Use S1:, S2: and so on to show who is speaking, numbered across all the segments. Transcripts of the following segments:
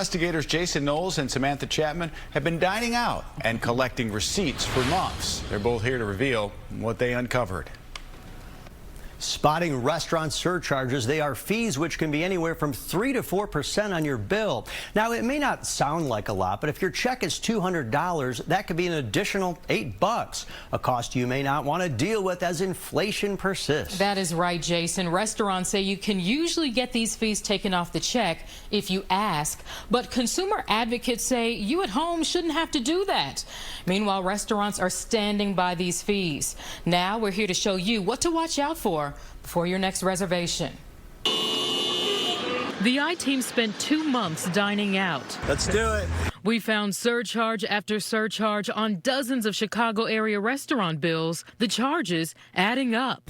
S1: Investigators Jason Knowles and Samantha Chapman have been dining out and collecting receipts for months. They're both here to reveal what they uncovered.
S2: Spotting restaurant surcharges. They are fees which can be anywhere from 3 to 4% on your bill. Now, it may not sound like a lot, but if your check is $200, that could be an additional $8, a cost you may not want to deal with as inflation persists.
S3: That is right, Jason. Restaurants say you can usually get these fees taken off the check if you ask, but consumer advocates say you at home shouldn't have to do that. Meanwhile, restaurants are standing by these fees. Now we're here to show you what to watch out for before your next reservation. The I-Team spent 2 months dining out.
S2: Let's do it.
S3: We found surcharge after surcharge on dozens of Chicago area restaurant bills, the charges adding up.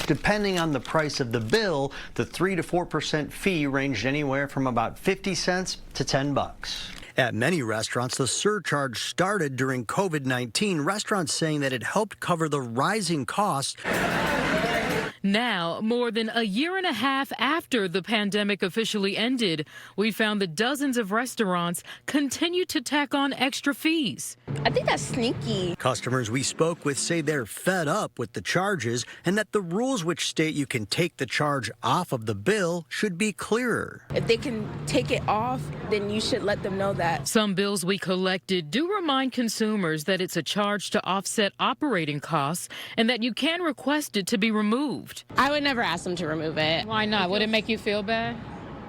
S2: Depending on the price of the bill, the 3 to 4% fee ranged anywhere from about 50 cents to $10. At many restaurants, the surcharge started during COVID-19, restaurants saying that it helped cover the rising costs.
S3: Now, more than a year and a half after the pandemic officially ended, we found that dozens of restaurants continue to tack on extra fees.
S4: I think that's sneaky.
S2: Customers we spoke with say they're fed up with the charges and that the rules which state you can take the charge off of the bill should be clearer.
S4: If they can take it off, then you should let them know that.
S3: Some bills we collected do remind consumers that it's a charge to offset operating costs and that you can request it to be removed.
S5: I would never ask them to remove it.
S3: Why not? Would it make you feel bad?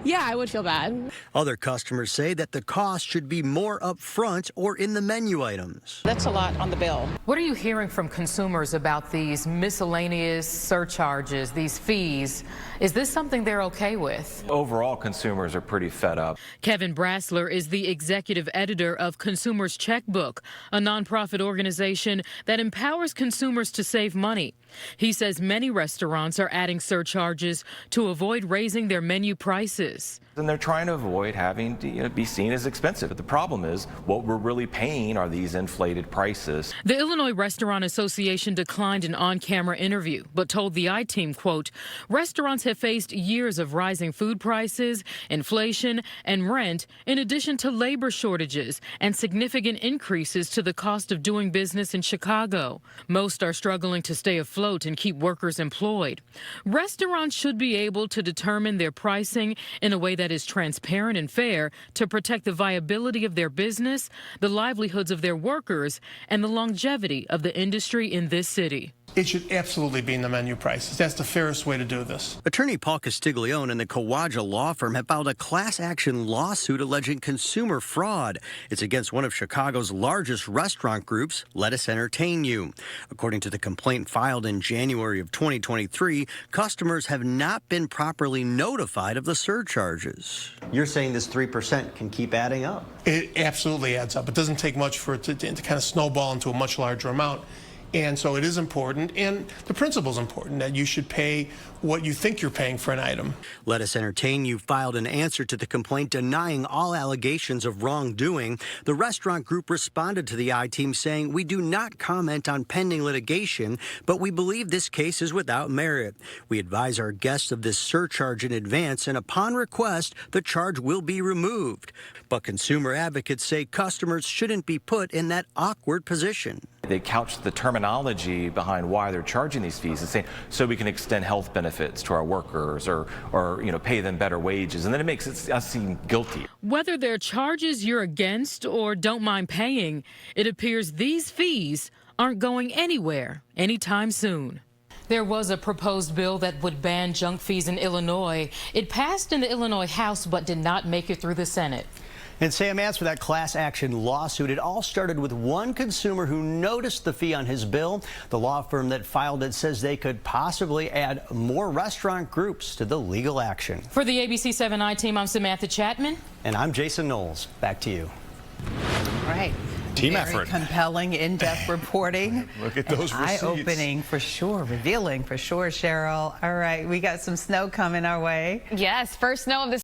S5: Yeah, I would feel bad.
S2: Other customers say that the cost should be more upfront or in the menu items.
S5: That's a lot on the bill.
S3: What are you hearing from consumers about these miscellaneous surcharges, these fees? Is this something they're okay with?
S6: Overall, consumers are pretty fed up.
S3: Kevin Brassler is the executive editor of Consumers Checkbook, a nonprofit organization that empowers consumers to save money. He says many restaurants are adding surcharges to avoid raising their menu prices.
S6: And they're trying to avoid having to be seen as expensive. But the problem is what we're really paying are these inflated prices.
S3: The Illinois Restaurant Association declined an on-camera interview, but told the I-Team, quote, restaurants have faced years of rising food prices, inflation, and rent, in addition to labor shortages and significant increases to the cost of doing business in Chicago. Most are struggling to stay afloat and keep workers employed. Restaurants should be able to determine their pricing in a way that is transparent and fair to protect the viability of their business, the livelihoods of their workers, and the longevity of the industry in this city.
S7: It should absolutely be in the menu prices. That's the fairest way to do this.
S2: Attorney Paul Castiglione and the Kawaja law firm have filed a class action lawsuit alleging consumer fraud. It's against one of Chicago's largest restaurant groups, Let Us Entertain You. According to the complaint filed in January of 2023, customers have not been properly notified of the surcharges. You're saying this 3% can keep adding up?
S7: It absolutely adds up. It doesn't take much for it to kind of snowball into a much larger amount. And so it is important, and the principle is important, that you should pay what you think you're paying for an item.
S2: Let Us Entertain You filed an answer to the complaint denying all allegations of wrongdoing. The restaurant group responded to the I-Team saying, we do not comment on pending litigation, but we believe this case is without merit. We advise our guests of this surcharge in advance, and upon request, the charge will be removed. But consumer advocates say customers shouldn't be put in that awkward position.
S6: They couch the terminology behind why they're charging these fees and saying, so we can extend health benefits to our workers or pay them better wages. And then it makes us seem guilty.
S3: Whether they're charges you're against or don't mind paying, it appears these fees aren't going anywhere anytime soon. There was a proposed bill that would ban junk fees in Illinois. It passed in the Illinois House but did not make it through the Senate.
S2: And Sam, as for that class action lawsuit, it all started with one consumer who noticed the fee on his bill. The law firm that filed it says they could possibly add more restaurant groups to the legal action.
S3: For the ABC 7 I-Team, I'm Samantha Chapman.
S2: And I'm Jason Knowles. Back to you.
S8: All right.
S1: Team
S8: Very
S1: effort.
S8: Compelling, in-depth reporting.
S1: Look at those receipts.
S8: Eye-opening for sure, revealing for sure, Cheryl. All right, we got some snow coming our way.
S9: Yes, first snow of the